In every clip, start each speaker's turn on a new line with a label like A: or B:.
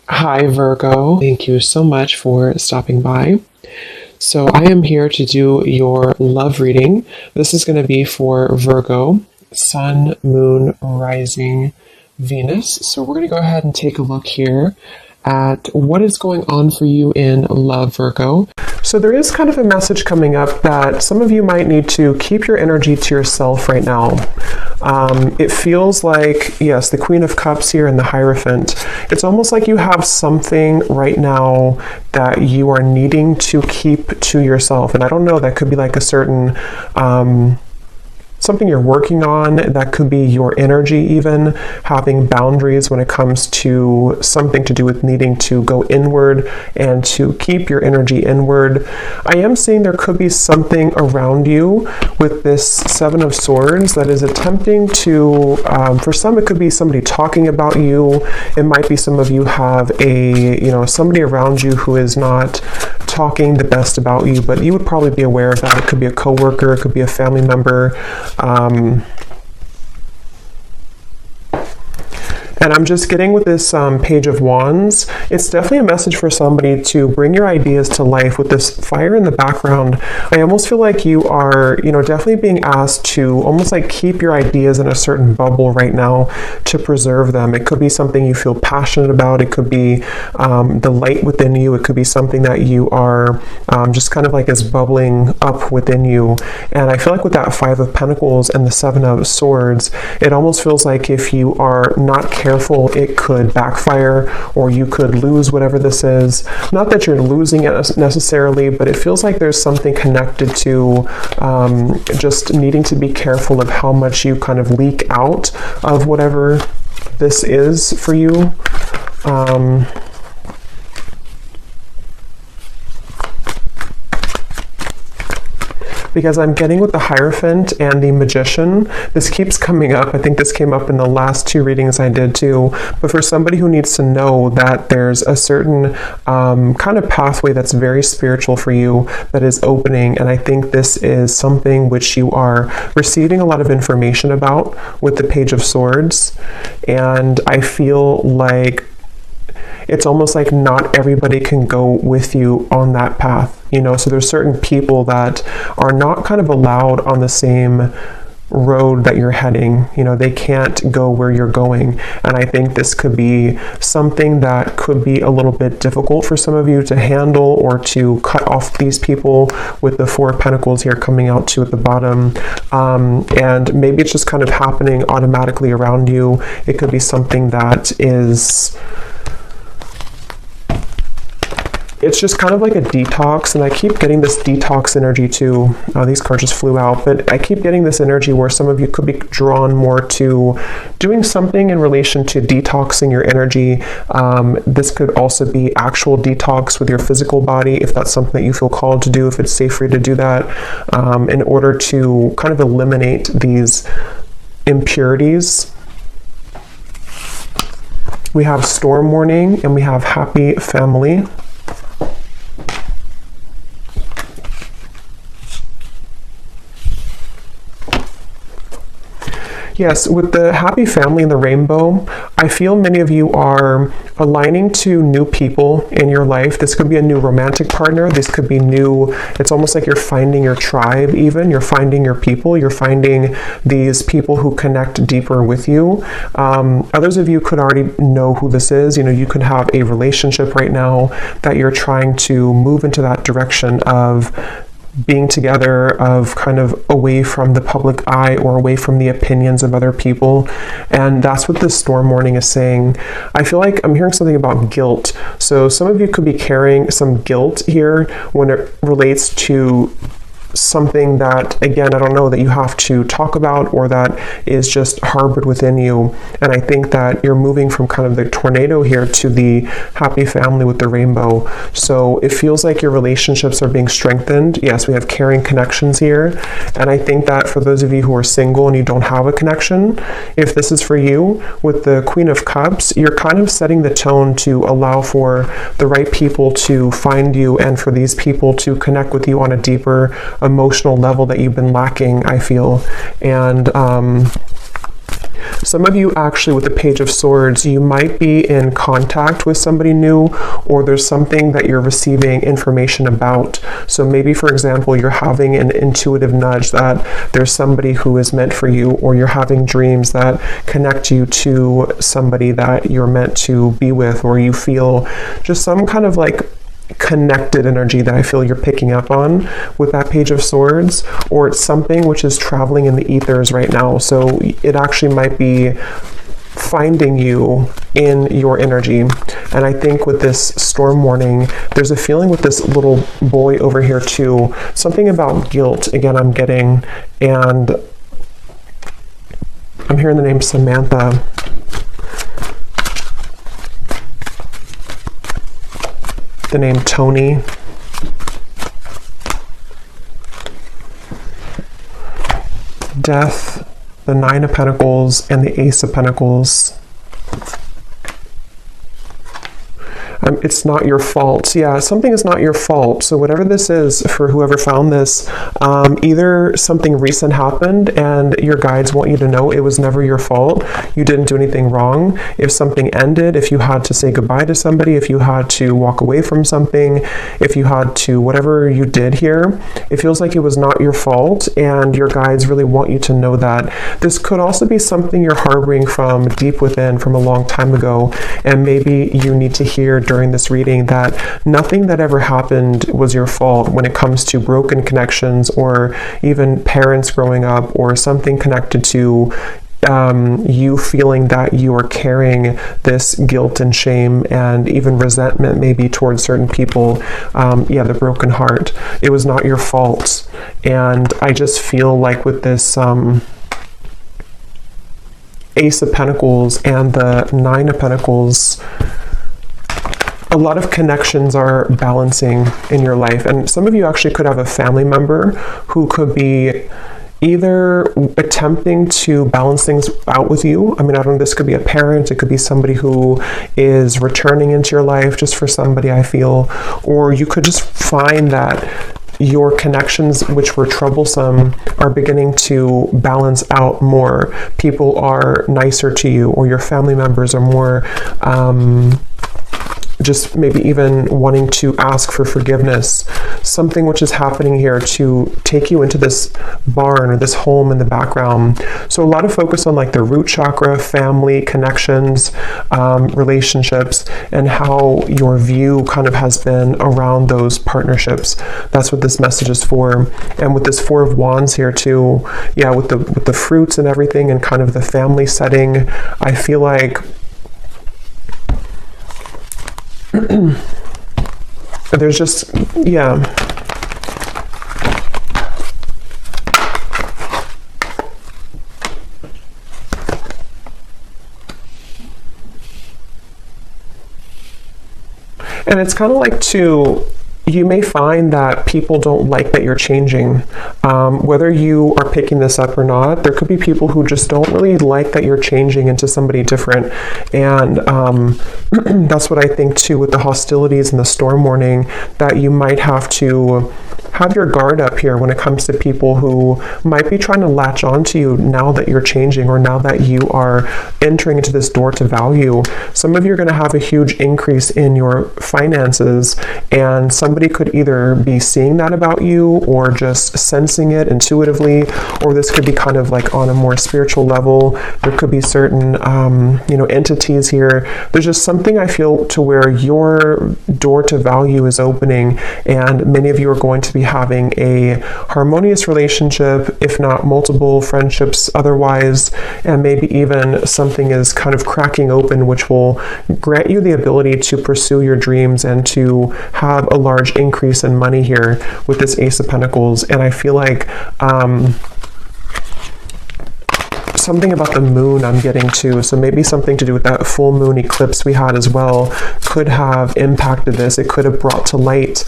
A: Hi, Virgo. Thank you so much for stopping by. So, I am here to do your love reading. This is going to be for Virgo, Sun, Moon, Rising, Venus. So, we're going to go ahead and take a look here at what is going on for you in love, Virgo. So there is kind of a message coming up that some of you might need to keep your energy to yourself right now. It feels like, yes, the Queen of Cups here and the Hierophant. It's almost like you have something right now that you are needing to keep to yourself. And I don't know, that could be like a certain something you're working on. That could be your energy, even having boundaries when it comes to something to do with needing to go inward and to keep your energy inward. I am seeing there could be something around you with this Seven of Swords that is attempting to, for some it could be somebody talking about you. It might be some of you have somebody around you who is not talking the best about you, but you would probably be aware of that. It could be a coworker, it could be a family member. And I'm just getting with this Page of Wands. It's definitely a message for somebody to bring your ideas to life with this fire in the background. I almost feel like you are, definitely being asked to almost like keep your ideas in a certain bubble right now to preserve them. It could be something you feel passionate about. It could be the light within you. It could be something that you are just kind of like is bubbling up within you. And I feel like with that Five of Pentacles and the Seven of Swords, it almost feels like if you are not careful, it could backfire, or you could lose whatever this is. Not that you're losing it necessarily, but it feels like there's something connected to just needing to be careful of how much you kind of leak out of whatever this is for you. Because I'm getting with the Hierophant and the Magician. This keeps coming up. I think this came up in the last two readings I did too. But for somebody who needs to know that there's a certain kind of pathway that's very spiritual for you that is opening. And I think this is something which you are receiving a lot of information about with the Page of Swords. And I feel like it's almost like not everybody can go with you on that path, so there's certain people that are not kind of allowed on the same road that you're heading. They can't go where you're going. And I think this could be something that could be a little bit difficult for some of you to handle, or to cut off these people with the Four of Pentacles here coming out too at the bottom. And maybe it's just kind of happening automatically around you. It could be something that is... It's just kind of like a detox, and I keep getting this detox energy too. These cards just flew out, but I keep getting this energy where some of you could be drawn more to doing something in relation to detoxing your energy. This could also be actual detox with your physical body, if that's something that you feel called to do, if it's safe for you to do that, in order to kind of eliminate these impurities. We have Storm Warning and we have Happy Family. Yes, with the Happy Family and the Rainbow, I feel many of you are aligning to new people in your life. This could be a new romantic partner. This could be new. It's almost like you're finding your tribe even. You're finding your people. You're finding these people who connect deeper with you. Others of you could already know who this is. You could have a relationship right now that you're trying to move into that direction of being together, of kind of away from the public eye or away from the opinions of other people. And that's what this Storm Warning is saying. I feel like I'm hearing something about guilt. So some of you could be carrying some guilt here when it relates to something that, again, I don't know, that you have to talk about or that is just harbored within you. And I think that you're moving from kind of the tornado here to the Happy Family with the Rainbow. So it feels like your relationships are being strengthened. Yes, we have caring connections here. And I think that for those of you who are single and you don't have a connection, if this is for you, with the Queen of Cups, you're kind of setting the tone to allow for the right people to find you and for these people to connect with you on a deeper emotional level that you've been lacking, I feel. And Some of you actually with the Page of Swords, you might be in contact with somebody new, or there's something that you're receiving information about. So maybe, for example, you're having an intuitive nudge that there's somebody who is meant for you, or you're having dreams that connect you to somebody that you're meant to be with, or you feel just some kind of like connected energy that I feel you're picking up on with that Page of Swords, or it's something which is traveling in the ethers right now. So it actually might be finding you in your energy. And I think with this storm warning, there's a feeling with this little boy over here too, something about guilt again I'm getting, and I'm hearing the name Samantha. The name Tony. Death, the Nine of Pentacles, and the Ace of Pentacles. It's not your fault. Yeah, something is not your fault. So whatever this is, for whoever found this, either something recent happened and your guides want you to know it was never your fault. You didn't do anything wrong. If something ended, if you had to say goodbye to somebody, if you had to walk away from something, if you had to, whatever you did here, it feels like it was not your fault, and your guides really want you to know that. This could also be something you're harboring from deep within from a long time ago, and maybe you need to hear during this reading that nothing that ever happened was your fault when it comes to broken connections, or even parents growing up, or something connected to you feeling that you are carrying this guilt and shame and even resentment maybe towards certain people. Yeah, the broken heart. It was not your fault. And I just feel like with this Ace of Pentacles and the Nine of Pentacles, a lot of connections are balancing in your life. And some of you actually could have a family member who could be either attempting to balance things out with you. I mean, I don't know, this could be a parent, it could be somebody who is returning into your life just for somebody, I feel, or you could just find that your connections, which were troublesome, are beginning to balance out more. People are nicer to you, or your family members are more just maybe even wanting to ask for forgiveness. Something which is happening here to take you into this barn or this home in the background. So a lot of focus on like the root chakra, family, connections, relationships, and how your view kind of has been around those partnerships. That's what this message is for. And with this Four of Wands here too, yeah, with the fruits and everything, and kind of the family setting, I feel like there's just, yeah. And it's kind of like you may find that people don't like that you're changing. Whether you are picking this up or not, there could be people who just don't really like that you're changing into somebody different. And that's what I think too with the hostilities and the storm warning, that you might have to have your guard up here when it comes to people who might be trying to latch onto you now that you're changing, or now that you are entering into this door to value. Some of you are going to have a huge increase in your finances, and somebody could either be seeing that about you, or just sensing it intuitively, or this could be kind of like on a more spiritual level. There could be certain entities here. There's just something I feel to where your door to value is opening, and many of you are going to be having a harmonious relationship, if not multiple friendships otherwise, and maybe even something is kind of cracking open, which will grant you the ability to pursue your dreams and to have a large increase in money here with this Ace of Pentacles. And I feel like something about the moon I'm getting to, so maybe something to do with that full moon eclipse we had as well could have impacted this. It could have brought to light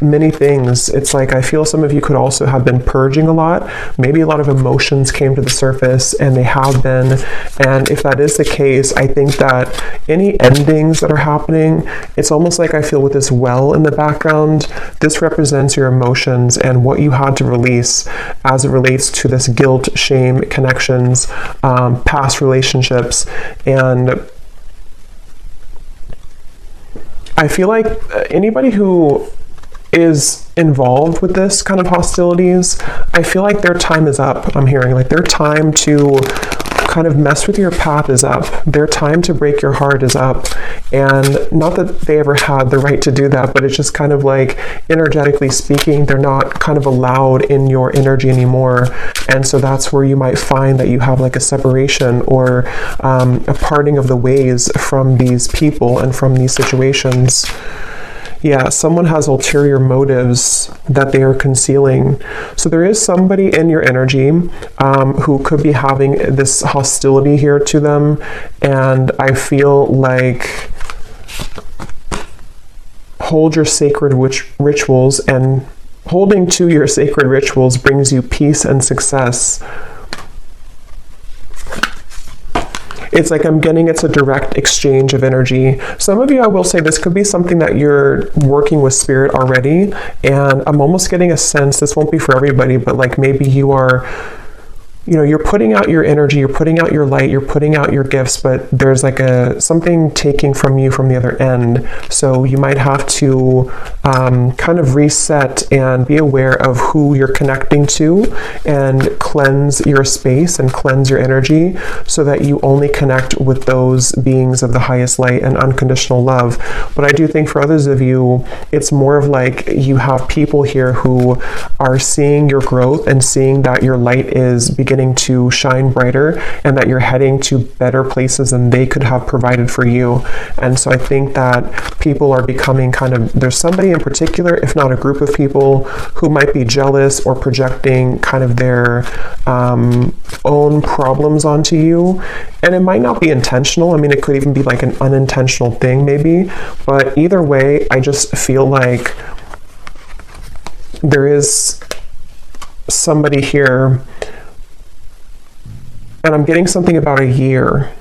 A: many things. It's like I feel some of you could also have been purging a lot. Maybe a lot of emotions came to the surface, and they have been. And if that is the case, I think that any endings that are happening, it's almost like I feel with this well in the background, this represents your emotions and what you had to release as it relates to this guilt, shame, connections, past relationships. And I feel like anybody who is involved with this kind of hostilities, I feel like their time is up. I'm hearing like their time to kind of mess with your path is up. Their time to break your heart is up. And not that they ever had the right to do that, but it's just kind of like energetically speaking, they're not kind of allowed in your energy anymore. And so that's where you might find that you have like a separation or a parting of the ways from these people and from these situations. Yeah, someone has ulterior motives that they are concealing. So there is somebody in your energy who could be having this hostility here to them. And I feel like hold your sacred rituals, and holding to your sacred rituals brings you peace and success. It's like I'm getting it's a direct exchange of energy. Some of you, I will say, this could be something that you're working with spirit already, and I'm almost getting a sense, this won't be for everybody, but like maybe you are, you know, you're putting out your energy, you're putting out your light, you're putting out your gifts, but there's like something taking from you from the other end. So you might have to kind of reset and be aware of who you're connecting to and cleanse your space and cleanse your energy so that you only connect with those beings of the highest light and unconditional love. But I do think for others of you, it's more of like you have people here who are seeing your growth and seeing that your light is beginning to shine brighter and that you're heading to better places than they could have provided for you. And so I think that people are becoming kind of, there's somebody in particular, if not a group of people, who might be jealous or projecting kind of their own problems onto you. And it might not be intentional. I mean, it could even be like an unintentional thing maybe, but either way, I just feel like there is somebody here. And I'm getting something about a year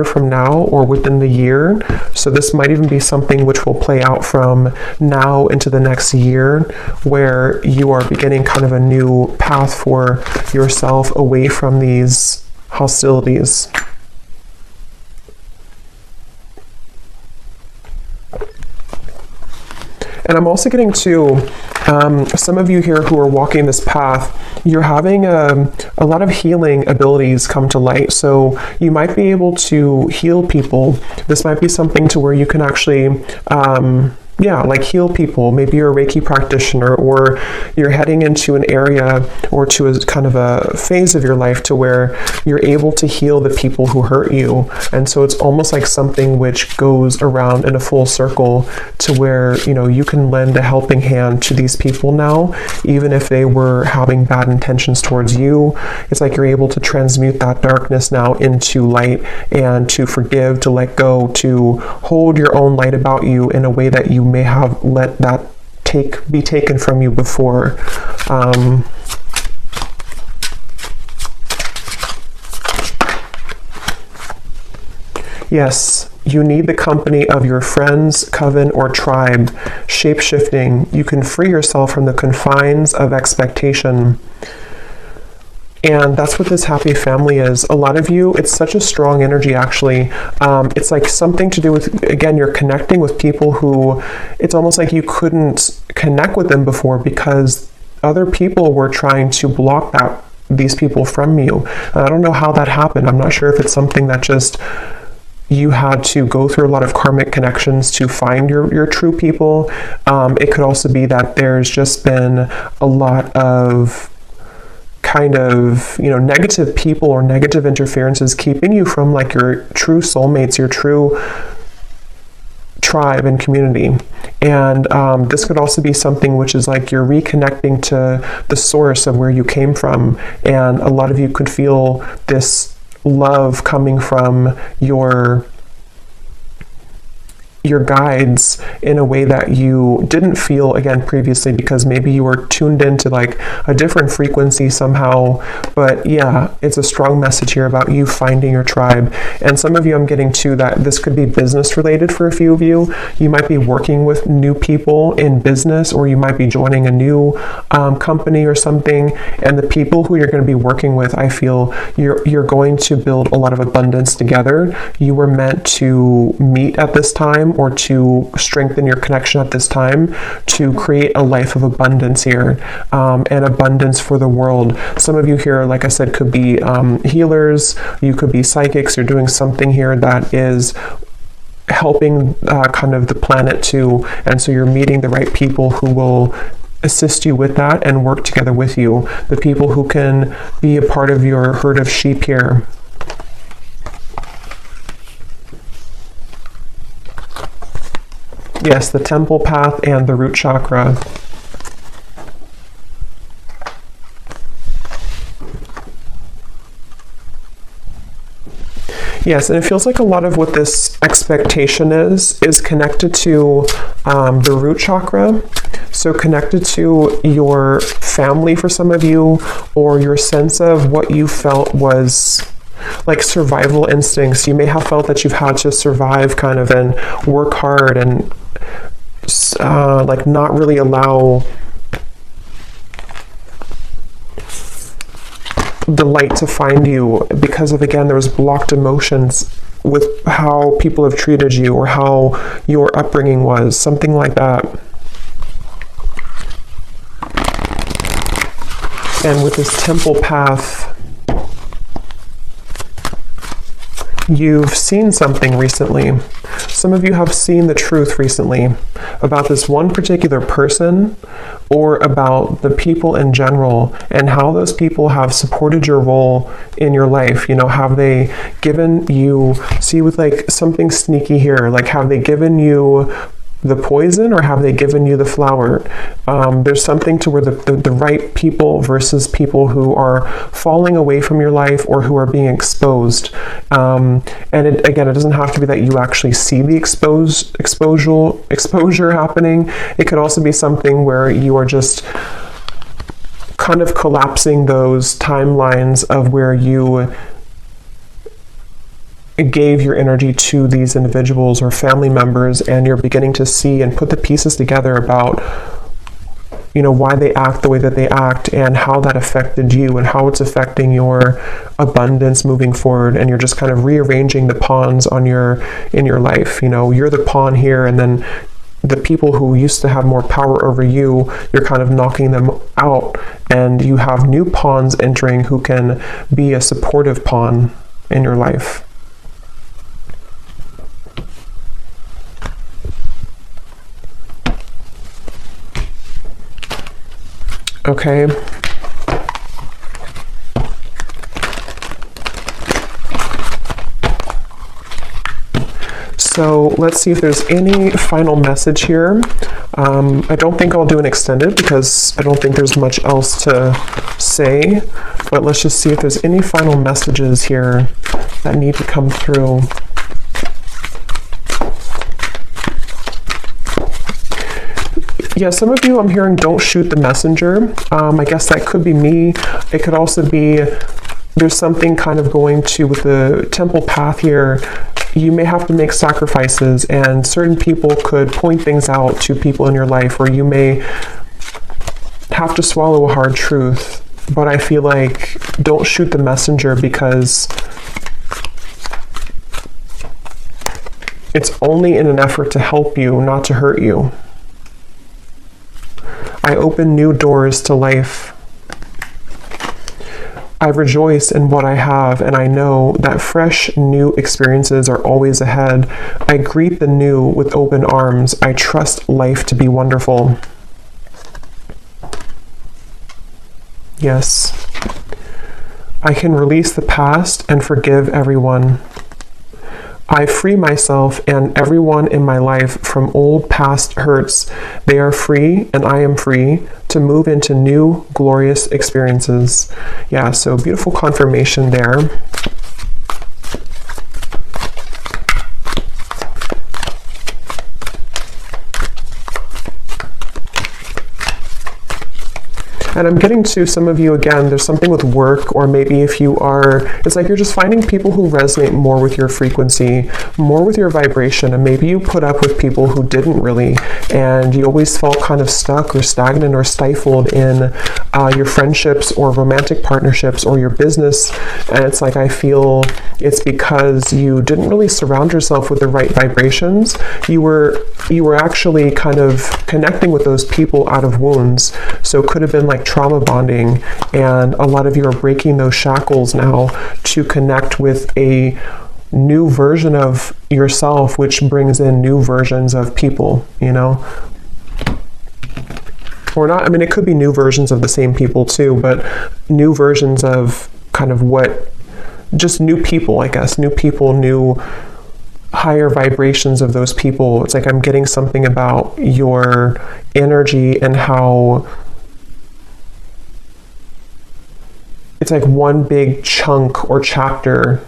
A: from now or within the year. So this might even be something which will play out from now into the next year, where you are beginning kind of a new path for yourself away from these hostilities. And I'm also getting to some of you here who are walking this path, you're having a lot of healing abilities come to light. So you might be able to heal people. This might be something to where you can actually like heal people. Maybe you're a Reiki practitioner, or you're heading into an area or to a kind of a phase of your life to where you're able to heal the people who hurt you. And so it's almost like something which goes around in a full circle to where, you know, you can lend a helping hand to these people now, even if they were having bad intentions towards you. It's like you're able to transmute that darkness now into light, and to forgive, to let go, to hold your own light about you in a way that you may have let that be taken from you before. Yes, you need the company of your friends, coven, or tribe. Shape-shifting. You can free yourself from the confines of expectation. And that's what this happy family is. A lot of you, it's such a strong energy, actually. It's like something to do with, again, you're connecting with people who, it's almost like you couldn't connect with them before because other people were trying to block these people from you. And I don't know how that happened. I'm not sure if it's something that just you had to go through a lot of karmic connections to find your true people. It could also be that there's just been a lot of kind of, you know, negative people or negative interferences keeping you from like your true soulmates, your true tribe and community. And this could also be something which is like you're reconnecting to the source of where you came from. And a lot of you could feel this love coming from your your guides in a way that you didn't feel, again, previously, because maybe you were tuned into like a different frequency somehow. But yeah, it's a strong message here about you finding your tribe. And some of you, I'm getting to that this could be business related for a few of you. You might be working with new people in business, or you might be joining a new company or something. And the people who you're going to be working with, I feel you're going to build a lot of abundance together. You were meant to meet at this time, or to strengthen your connection at this time, to create a life of abundance here, and abundance for the world. Some of you here, like I said, could be healers, you could be psychics. You're doing something here that is helping kind of the planet too, and so you're meeting the right people who will assist you with that and work together with you, the people who can be a part of your herd of sheep here. Yes, the temple path and the root chakra. Yes, and it feels like a lot of what this expectation is connected to the root chakra. So connected to your family for some of you, or your sense of what you felt was like survival instincts. You may have felt that you've had to survive kind of and work hard and like not really allow the light to find you because of, again, there was blocked emotions with how people have treated you or how your upbringing was, something like that. And with this temple path, you've seen something recently. Some of you have seen the truth recently about this one particular person, or about the people in general, and how those people have supported your role in your life. You know, have they given you, see with like something sneaky here, like have they given you the poison, or have they given you the flower? There's something to where the right people versus people who are falling away from your life, or who are being exposed. And again, it doesn't have to be that you actually see the exposure happening. It could also be something where you are just kind of collapsing those timelines of where you gave your energy to these individuals or family members, and you're beginning to see and put the pieces together about, you know, why they act the way that they act, and how that affected you, and how it's affecting your abundance moving forward. And you're just kind of rearranging the pawns on in your life. You know, you're the pawn here, and then the people who used to have more power over you, you're kind of knocking them out, and you have new pawns entering who can be a supportive pawn in your life. Okay. So let's see if there's any final message here. I don't think I'll do an extended because I don't think there's much else to say, but let's just see if there's any final messages here that need to come through. Yeah, some of you I'm hearing don't shoot the messenger. I guess that could be me. It could also be there's something kind of going to with the temple path here. You may have to make sacrifices, and certain people could point things out to people in your life, or you may have to swallow a hard truth. But I feel like don't shoot the messenger, because it's only in an effort to help you, not to hurt you. I open new doors to life. I rejoice in what I have, and I know that fresh new experiences are always ahead. I greet the new with open arms. I trust life to be wonderful. Yes. I can release the past and forgive everyone. I free myself and everyone in my life from old past hurts. They are free, and I am free to move into new glorious experiences. Yeah, so beautiful confirmation there. And I'm getting to some of you again, there's something with work, or maybe if you are, it's like you're just finding people who resonate more with your frequency, more with your vibration, and maybe you put up with people who didn't really, and you always felt kind of stuck or stagnant or stifled in your friendships or romantic partnerships or your business. And it's like, I feel it's because you didn't really surround yourself with the right vibrations. You were actually kind of connecting with those people out of wounds. So it could have been like trauma bonding, and a lot of you are breaking those shackles now to connect with a new version of yourself, which brings in new versions of people, you know? Or not, I mean, it could be new versions of the same people too, but new versions of kind of what, just new people, I guess, new people, new higher vibrations of those people. It's like I'm getting something about your energy and how it's like one big chunk or chapter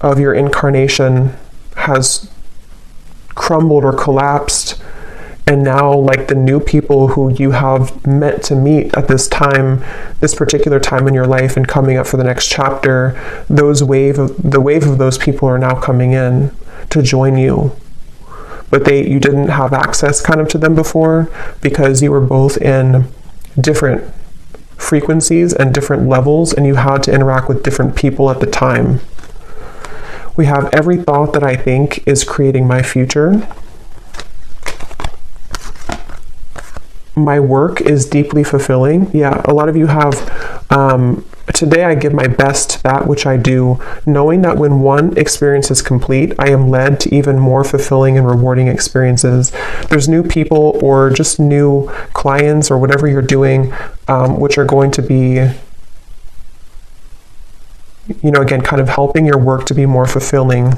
A: of your incarnation has crumbled or collapsed, and now like the new people who you have meant to meet at this time, this particular time in your life and coming up for the next chapter, the wave of those people are now coming in to join you. But you didn't have access kind of to them before because you were both in different frequencies and different levels, and you had to interact with different people at the time. We have every thought that I think is creating my future. My work is deeply fulfilling. Yeah, a lot of you have, today I give my best to that which I do, knowing that when one experience is complete, I am led to even more fulfilling and rewarding experiences. There's new people or just new clients or whatever you're doing, which are going to be, you know, again, kind of helping your work to be more fulfilling.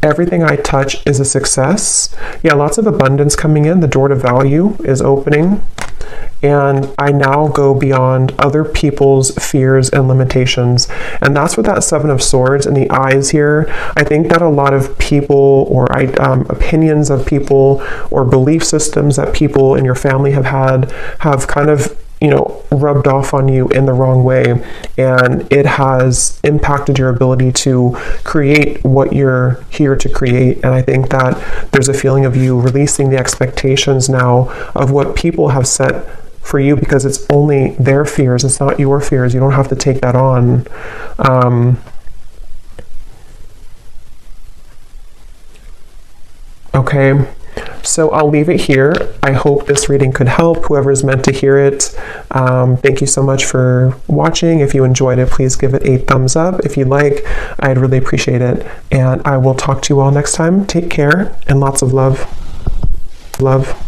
A: Everything I touch is a success. Yeah, lots of abundance coming in. The door to value is opening. And I now go beyond other people's fears and limitations. And that's what that Seven of Swords and the eyes here. I think that a lot of people or opinions of people or belief systems that people in your family have had have kind of, you know, rubbed off on you in the wrong way, and it has impacted your ability to create what you're here to create. And I think that there's a feeling of you releasing the expectations now of what people have set for you, because it's only their fears, it's not your fears. You don't have to take that on. Okay. So I'll leave it here. I hope this reading could help whoever's meant to hear it. Thank you so much for watching. If you enjoyed it, please give it a thumbs up. If you like, I'd really appreciate it. And I will talk to you all next time. Take care and lots of love. Love.